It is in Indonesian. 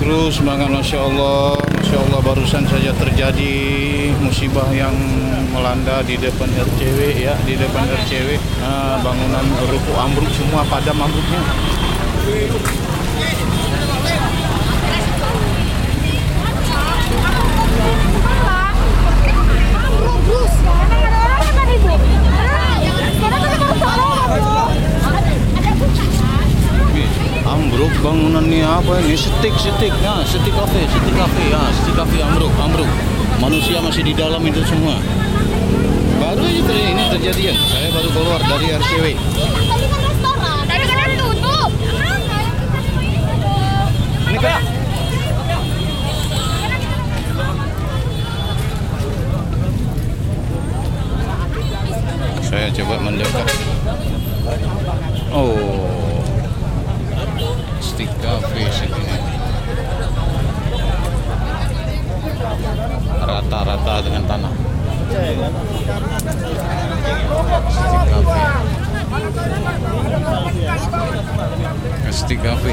Terus semangat, Masya Allah. Masya Allah, barusan saja terjadi musibah yang melanda di depan RCW ya, di depan RCW. Bangunan rubuh ambruk semua, padam ambruknya. Ambruk bangunannya apa ini? Setik ya, setik kafe ya, setik kafe ambruk. Manusia masih di dalam itu semua. Baru aja ini terjadian. Saya baru keluar dari RCW. Tadi kan tutup. Ini Kak. Saya coba mendekat. Oh. Stick cafe sini. Rata-rata dengan tanah. Stick cafe.